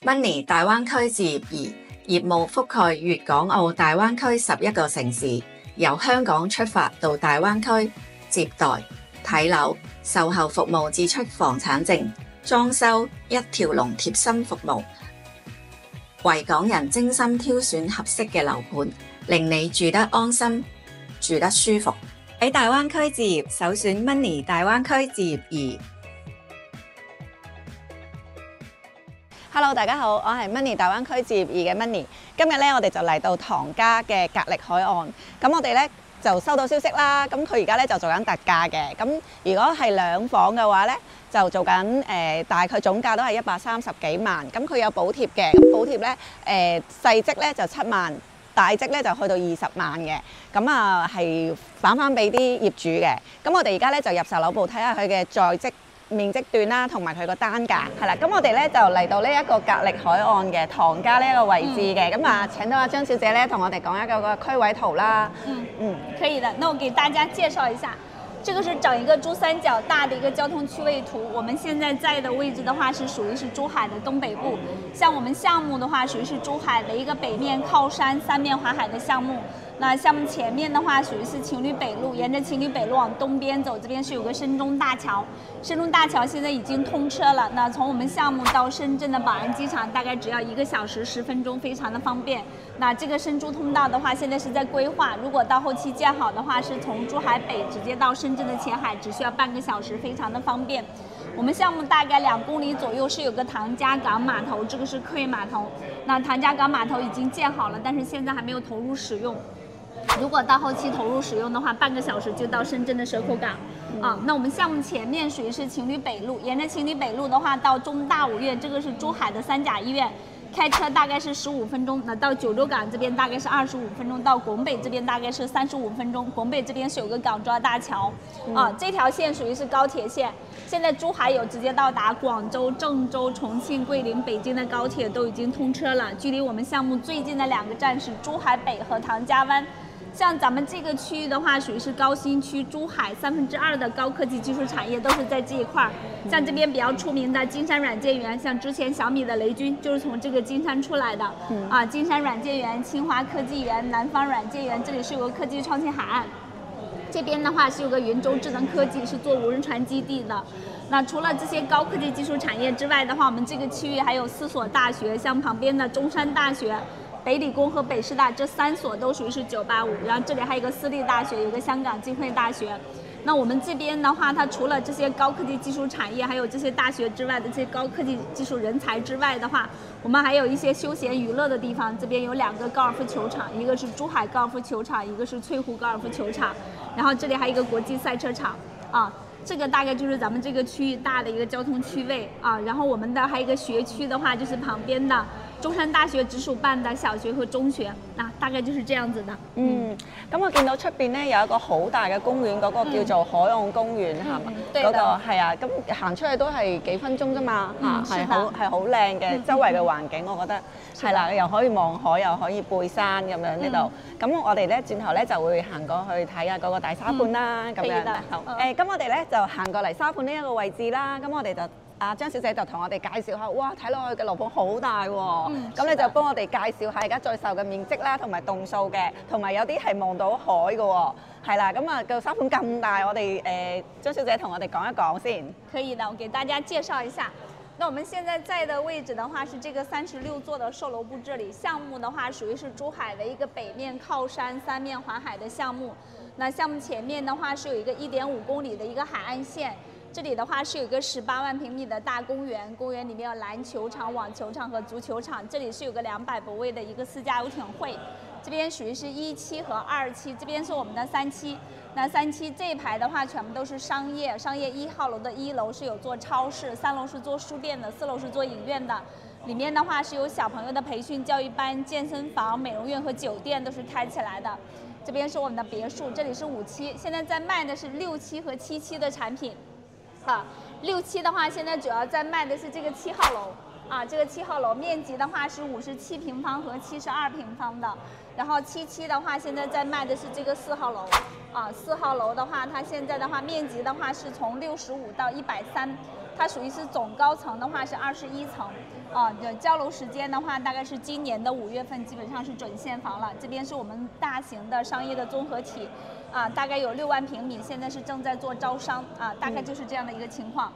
Money 大灣區置業2業務覆蓋粵港澳大灣區11個城市，由香港出發到大灣區接待、睇樓、售後服務至出房產證、裝修一條龍貼心服務，為港人精心挑選合適嘅樓盤，令你住得安心、住得舒服。喺大灣區置業，首選 Money 大灣區置業2。Hello， 大家好，我係 Money 大灣區置業2嘅 Money。今日咧，我哋就嚟到唐家嘅格力海岸。咁我哋咧就收到消息啦。咁佢而家咧就做緊特價嘅。咁如果係兩房嘅話咧，就做緊大概總價都係130幾萬。咁佢有補貼嘅。咁補貼咧細則咧就7萬，大則咧就去到20萬嘅。咁啊係返俾啲業主嘅。咁我哋而家咧就入售樓部睇下佢嘅在職面積段啦，同埋佢個單價係啦。咁我哋咧就嚟到呢一個格力海岸嘅唐家呢一個位置嘅。咁啊，請到阿張小姐咧同我哋講一個區位圖啦。可以的。那我給大家介紹一下，這個是整一個珠三角大的一個交通區位圖。我們現在在的位置的話，是屬於是珠海的東北部。像我們項目的話，屬於是珠海的一個北面靠山、三面環海的項目。那項目前面的話，屬於是情侶北路，沿着情侶北路往東邊走，這邊是有個深中大橋。深中大橋現在已經通車了。那從我們項目到深圳的寶安機場，大概只要1個小時10分鐘，非常的方便。那這個深珠通道的話，現在是在規劃，如果到後期建好的話，是從珠海北直接到深圳的前海，只需要半個小時，非常的方便。我們項目大概2公里左右是有個唐家港碼頭，這個是客運碼頭。那唐家港碼頭已經建好了，但是現在還沒有投入使用。如果到後期投入使用的話，半個小時就到深圳的蛇口港。那我們項目前面屬於是情侶北路，沿着情侶北路的話到中大五院，這個是珠海的三甲醫院，開車大概是15分鐘。那到九州港這邊大概是25分鐘，到拱北這邊大概是35分鐘。拱北這邊是有個港珠澳大橋。這條線屬於是高鐵線，現在珠海有直接到達廣州、鄭州、重慶、桂林、北京的高鐵都已經通車了。距離我們項目最近的2個站是珠海北和唐家灣。像咱們這個區域的話，屬於是高新區，珠海2/3的高科技技術產業都是在這一塊。像這邊比較出名的金山軟件園，像之前小米的雷軍就是從這個金山出來的。金山軟件園、清華科技園、南方軟件園，這裡是有個科技創新海岸。這邊的話是有個雲州智能科技，是做無人船基地的。那除了這些高科技技術產業之外的話，我們這個區域還有4所大學，像旁邊的中山大學、北理工和北師大，這3所都屬於是985，然後這裡還有一個私立大學，有個香港浸會大學。那我們這邊的話，它除了這些高科技技術產業，還有這些大學之外的這些高科技技術人才之外的話，我們還有一些休閒娛樂的地方。這邊有2個高爾夫球場，一個是珠海高爾夫球場，一個是翠湖高爾夫球場。然後這裡還有一個國際賽車場這個大概就是咱們這個區域大的一個交通區位然後我們的還有一個學區的話，就是旁邊的中山大學直屬辦的小學和中學，大概就是這樣子的。咁我見到出邊咧有一個好大嘅公園，嗰個叫做海岸公園係嘛？嗰個係啊，咁行出去都係幾分鐘啫嘛係好靚嘅，周圍嘅環境我覺得係啦，又可以望海，又可以背山咁樣呢度。咁我哋咧轉頭咧就會行過去睇下嗰個大沙盤啦，咁樣。好咁我哋咧就行過嚟沙盤呢一個位置啦。咁我哋就張小姐就同我哋介紹下，哇！睇落去嘅樓盤好大喎。咁你就幫我哋介紹下而家在售嘅面積啦，同埋棟數嘅，同埋有啲係望到海嘅喎。係啦，咁啊個沙盤咁大，我哋張小姐同我哋講一講先。可以的，我給大家介紹一下。那我們現在在的位置的話，是這個36座的售樓部，這裡項目的話屬於是珠海的一個北面靠山、3面環海的項目。那項目前面的話是有一個1.5公里的一個海岸線。這裡的話是有一個18萬平米的大公園，公園裡面有籃球場、網球場和足球場。這裡是有個200泊位的一個私家遊艇會。這邊屬於是1期和2期，這邊是我們的3期。那3期這一排的話全部都是商業1號樓的1樓是有做超市，3樓是做書店的，4樓是做影院的。裡面的話是有小朋友的培訓教育班、健身房、美容院和酒店都是開起來的。這邊是我們的別墅，這裡是5期，現在在賣的是6期和7期的產品。6期的話，現在主要在賣的是這個7號樓這個7號樓面積的話是57平方和72平方的，然後7期的話，現在在賣的是這個4號樓4號樓的話，它現在的話面積的話是從65到130。它属于是总高层的话是21层，对，交楼时间的话大概是今年的5月份，基本上是准现房了。这边是我們大型的商業的綜合體，大概有6萬平米，現在是正在做招商，大概就是這樣的一個情況。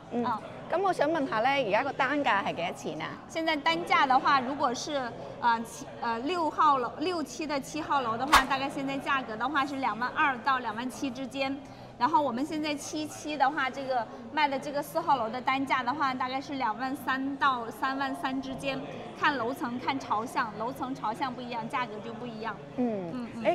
咁我想問下咧，而家個單價係幾多錢啊？現在單價的話，如果是6期的7號樓的話，大概現在價格的話是22000到27000之間。然後我們現在7期的話，這個賣的這個4號樓的單價的話，大概是23000到33000之間，看樓層看朝向，樓層朝向不一樣，價格就不一樣。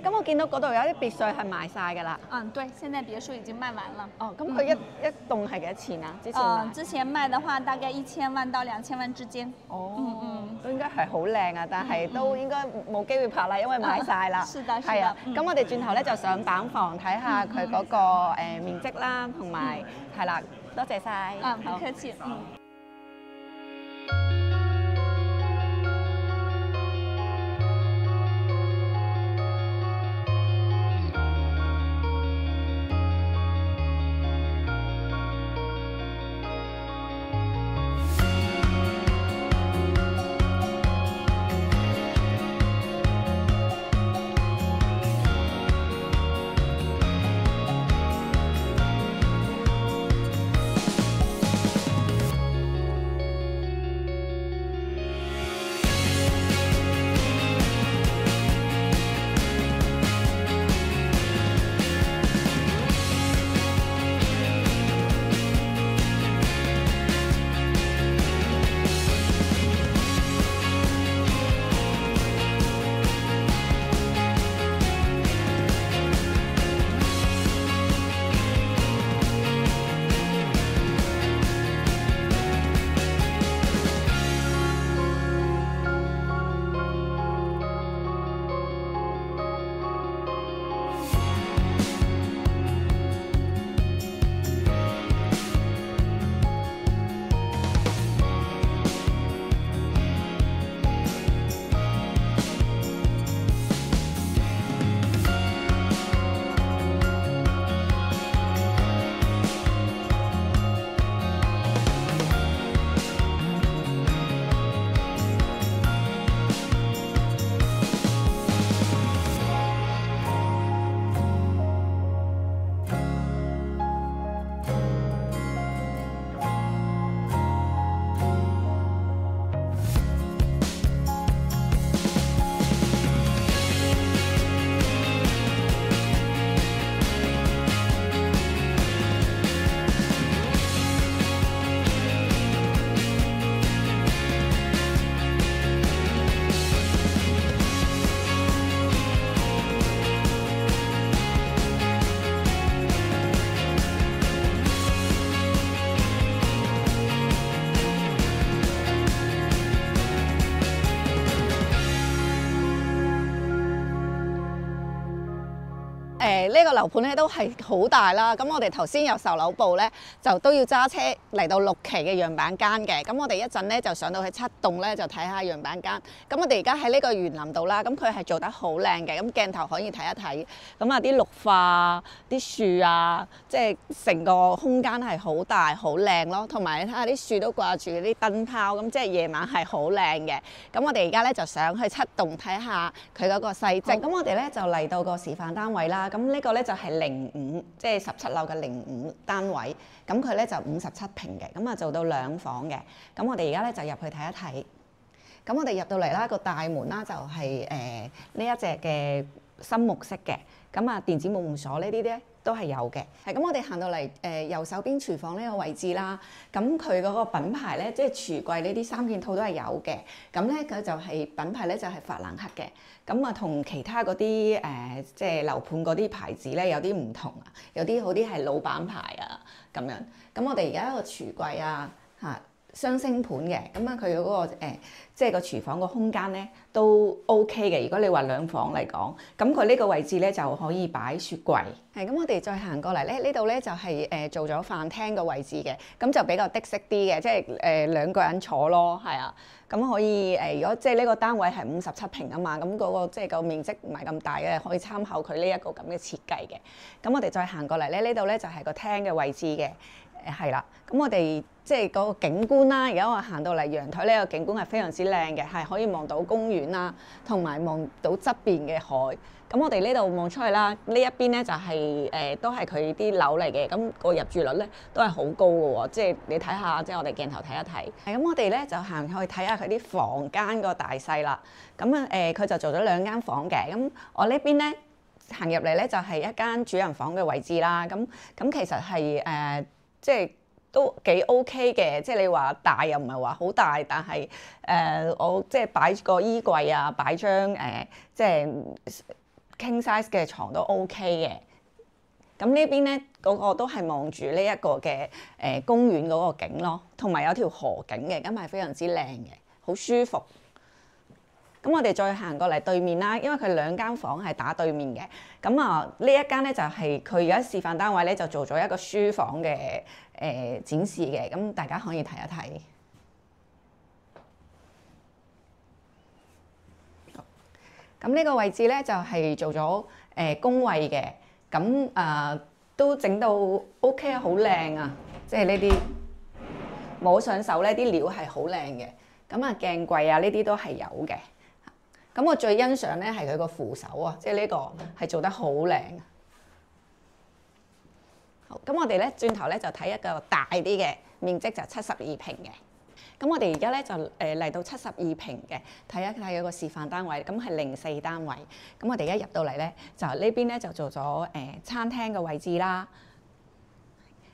咁我見到嗰度有啲別墅係賣晒㗎啦。對，現在別墅已經賣完了。咁佢一棟係幾多錢啊？之前賣的話，大概1000萬到2000萬之間。都應該係好靚啊，但係都應該冇機會拍啦，因為賣晒啦。是的，係啊。咁我哋轉頭咧就上板房睇下佢嗰個面積啦，同埋係啦，多謝晒。唔客氣。呢個樓盤咧都係好大啦，咁我哋頭先有售樓部咧，就都要揸車嚟到6期嘅樣板間嘅，咁我哋一陣咧就上到去7棟咧就睇下樣板間。咁我哋而家喺呢個園林度啦，咁佢係做得好靚嘅，咁鏡頭可以睇一睇，咁啊啲綠化、啲樹啊，即係成個空間係好大好靚咯，同埋你睇下啲樹都掛住啲燈泡，咁即係夜晚係好靚嘅。咁我哋而家咧就上去7棟睇下佢嗰個細節。咁我哋咧就嚟到個示範單位啦，咁呢個咧就係05，即係17樓嘅05單位，咁佢咧就57平嘅，咁啊做到2房嘅。咁我哋而家咧就入去睇一睇。咁我哋入到嚟啦，個大門啦就係呢一隻嘅深木色嘅，咁啊電子門鎖呢啲咧都係有嘅。係咁，我哋行到嚟右手邊廚房呢個位置啦，咁佢嗰個品牌咧，即係廚櫃呢啲3件套都係有嘅。咁咧佢就係品牌咧就係法蘭克嘅，咁啊同其他嗰啲即係樓盤嗰啲牌子咧有啲唔同啊，有啲好啲係老闆牌啊咁樣。咁我哋而家一個廚櫃啊嚇。雙星盤嘅，咁啊佢嗰個即係個廚房個空間咧都 OK 嘅。如果你話2房嚟講，咁佢呢個位置咧就可以擺雪櫃。係咁，我哋再行過嚟咧，呢度咧就係做咗飯廳嘅位置嘅，咁就比較的式啲嘅，即係2個人坐咯，係啊。咁可以如果即係呢個單位係57平啊嘛，咁嗰個即係個面積唔係咁大嘅，可以參考佢呢一個咁嘅設計嘅。咁我哋再行過嚟咧，呢度咧就係個廳嘅位置嘅。係啦，咁我哋即係嗰個景觀啦。而家我行到嚟陽台呢個景觀係非常之靚嘅，係可以望到公園啦，同埋望到側邊嘅海。咁我哋呢度望出去啦，呢一邊咧就係、都係佢啲樓嚟嘅，咁個入住率咧都係好高嘅喎。即係你睇下，即係我哋鏡頭睇一睇。咁我哋咧就行去睇下佢啲房間個大細啦。咁佢就做咗2間房嘅。咁我呢邊咧行入嚟咧就係一間主人房嘅位置啦。咁其實係即係都幾 OK 嘅，即係你話大又唔係話好大，但係我即係擺個衣櫃啊，擺張即係king size 嘅床都 OK 嘅。咁呢邊咧嗰個都係望住呢一個嘅公園嗰個景咯，同埋有條河景嘅，咁係非常之靚嘅，好舒服。咁我哋再行過嚟對面啦，因為佢2間房係打對面嘅。咁呢一間咧就係佢而家示範單位咧就做咗一個書房嘅展示嘅，咁大家可以睇一睇。咁呢個位置咧就係做咗工位嘅，咁都整到 OK 啊，好靚啊！即係呢啲摸上手咧，啲料係好靚嘅。咁鏡櫃啊，呢啲都係有嘅。咁我最欣賞咧係佢個扶手啊，即係呢個係做得好靚。好，咁我哋咧轉頭咧就睇一個大啲嘅，面積就72平嘅。咁我哋而家咧就嚟到72平嘅，睇一睇嗰個示範單位，咁係04單位。咁我哋而家入到嚟咧，就呢邊咧就做咗餐廳嘅位置啦。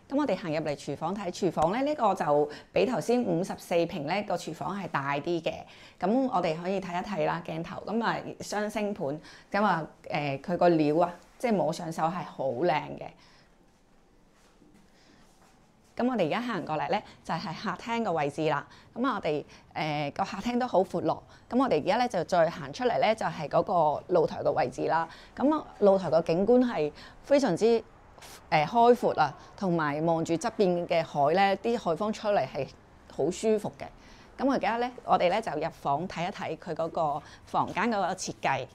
咁我哋行入嚟廚房睇，廚房咧呢個就比頭先54平咧個廚房係大啲嘅。咁我哋可以睇一睇啦，鏡頭咁雙星盤，咁佢個料啊，即係摸上手係好靚嘅。咁我哋而家行過嚟咧，就係客廳嘅位置啦。咁我哋個客廳都好闊落。咁我哋而家咧就再行出嚟咧，就係嗰個露台嘅位置啦。咁露台個景觀係非常之開闊啊，同埋望住側邊嘅海咧，啲海風出嚟係好舒服嘅。咁我哋咧就入房睇一睇佢嗰個房間嗰個設計。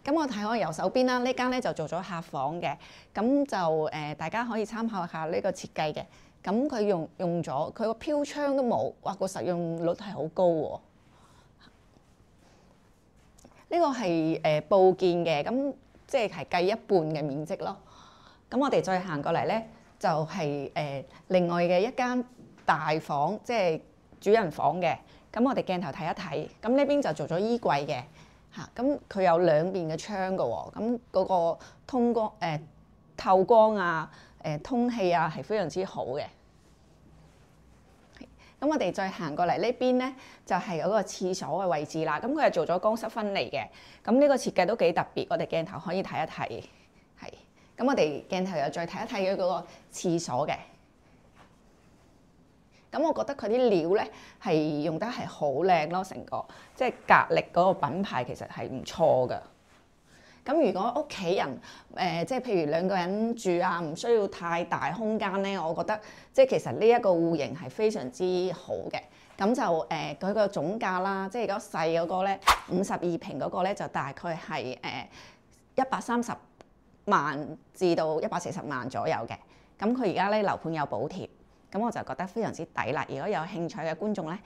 咁我睇我右手邊啦，呢間咧就做咗客房嘅，咁就大家可以參考下呢個設計嘅。咁佢用咗佢個飄窗都冇，哇！個實用率係好高喎。呢個係佈建嘅，咁即係計一半嘅面積咯。咁我哋再行過嚟咧，就係另外嘅一間大房，即係主人房嘅。咁我哋鏡頭睇一睇，咁呢邊就做咗衣櫃嘅。咁佢有2邊嘅窗嘅喎，咁嗰個通光透光啊，通氣啊係非常之好嘅。咁我哋再行過嚟呢邊咧，就係嗰個廁所嘅位置啦。咁佢係做咗乾濕分離嘅，咁呢個設計都幾特別。我哋鏡頭可以睇一睇，係。咁我哋鏡頭又再睇一睇佢嗰個廁所嘅。咁我覺得佢啲料咧係用得係好靚咯，成個即係格力嗰個品牌其實係唔錯㗎。咁如果屋企人即係譬如2個人住啊，唔需要太大空間咧，我覺得即係其實呢一個戶型係非常之好嘅。咁就佢個總價啦，即係如果細嗰個咧52平嗰個咧就大概係130萬至到140萬左右嘅。咁佢而家咧樓盤有補貼。咁我就覺得非常之抵啦！如果有興趣嘅觀眾咧，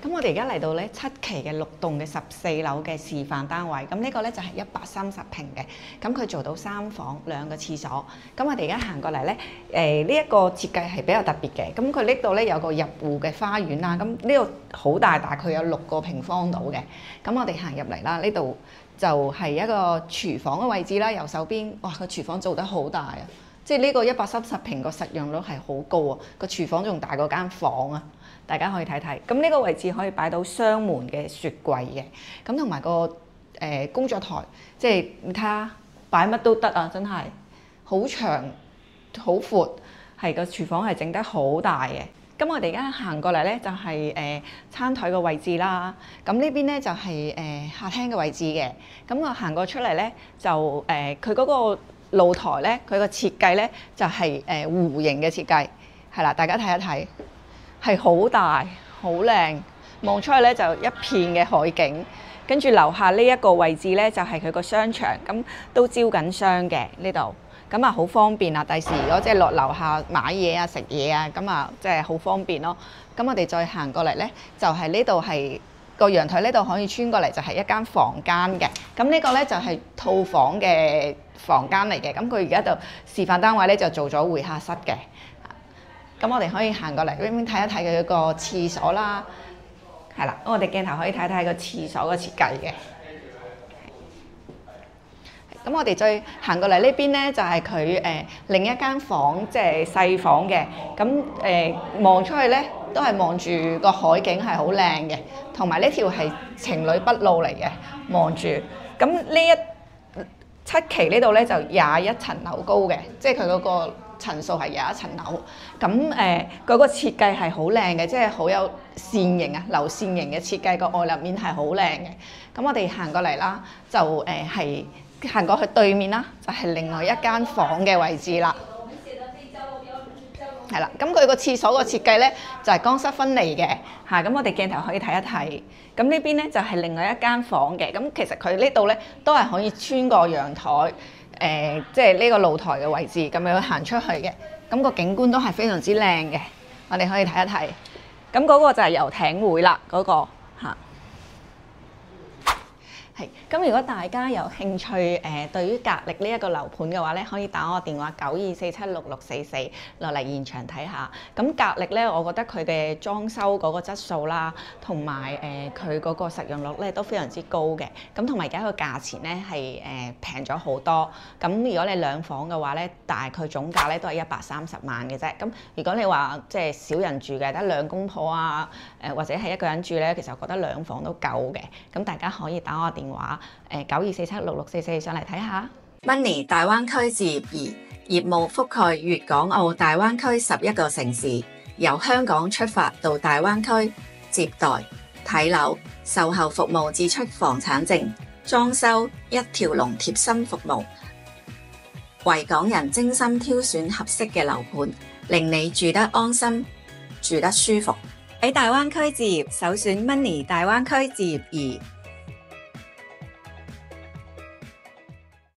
咁我哋而家嚟到咧7期嘅6棟嘅14樓嘅示範單位，咁呢個咧就係130平嘅，咁佢做到3房2個廁所。咁我哋而家行過嚟咧，呢一個設計係比較特別嘅。咁佢呢度咧有個入戶嘅花園啦，咁呢度好大，大概有6個平方度嘅。咁我哋行入嚟啦，呢度就係一個廚房嘅位置啦。右手邊，哇！個廚房做得好大啊！即係呢個130平個實用率係好高啊！個廚房仲大過間房啊！大家可以睇睇。咁呢個位置可以擺到雙門嘅雪櫃嘅，咁同埋個工作台，即係你睇下擺乜都得啊！真係好長好闊，係個廚房係整得好大嘅。咁我哋而家行過嚟咧，就係餐台嘅位置啦。咁呢邊咧就係客廳嘅位置嘅。咁我行過出嚟咧，就佢嗰個露台咧，佢個設計咧就係弧形嘅設計，係啦，大家睇一睇，係好大好靚，望出去咧就一片嘅海景，跟住樓下呢一個位置咧就係佢個商場，咁都招緊商嘅呢度，咁啊好方便啊！第時如果即係落樓下買嘢啊、食嘢啊，咁啊即係好方便咯。咁我哋再行過嚟咧，就係呢度係個陽台呢度可以穿過嚟，就係一間房間嘅。咁呢個咧就係套房嘅房間嚟嘅。咁佢而家就示範單位咧就做咗會客室嘅。咁我哋可以行過嚟呢邊睇一睇佢個廁所啦。係啦，我哋鏡頭可以睇睇個廁所嘅設計嘅。咁我哋再行過嚟呢邊咧，就係佢另一間房，即係細房嘅。咁望出去咧，都係望住個海景係好靚嘅，同埋呢條係情侶北路嚟嘅，望住。咁呢7期呢度咧就21層樓高嘅，即係佢嗰個層數係21層樓。咁嗰個設計係好靚嘅，即係好有線型啊，流線型嘅設計，個外立面係好靚嘅。咁我哋行過嚟啦，就係行過去對面啦，就係另外一間房嘅位置啦。係啦，咁佢個廁所個設計咧就係乾濕分離嘅嚇。咁我哋鏡頭可以睇一睇。咁呢邊咧就係另外一間房嘅。咁其實佢呢度咧都係可以穿過陽台，即係呢個露台嘅位置咁樣行出去嘅。咁個景觀都係非常之靚嘅。我哋可以睇一睇。咁嗰個就係遊艇會啦，嗰個嚇。咁如果大家有興趣對於格力呢一個樓盤嘅話咧，可以打我電話92476644落嚟現場睇下。咁格力咧，我覺得佢嘅裝修嗰個質素啦，同埋佢嗰個實用率咧都非常之高嘅。咁同埋而家個價錢咧係平咗好多。咁如果你兩房嘅話咧，大概總價咧都係130萬嘅啫。咁如果你話即係少人住嘅，得兩公婆啊，或者係一個人住咧，其實我覺得兩房都夠嘅。咁大家可以打我電話92476644上嚟睇下。Money 大灣區置業儀業務覆蓋粵港澳大灣區11個城市，由香港出發到大灣區接待、睇樓、售後服務至出房產證、裝修一條龍貼心服務，為港人精心挑選合適嘅樓盤，令你住得安心、住得舒服。喺大灣區置業，首選 Money 大灣區置業儀。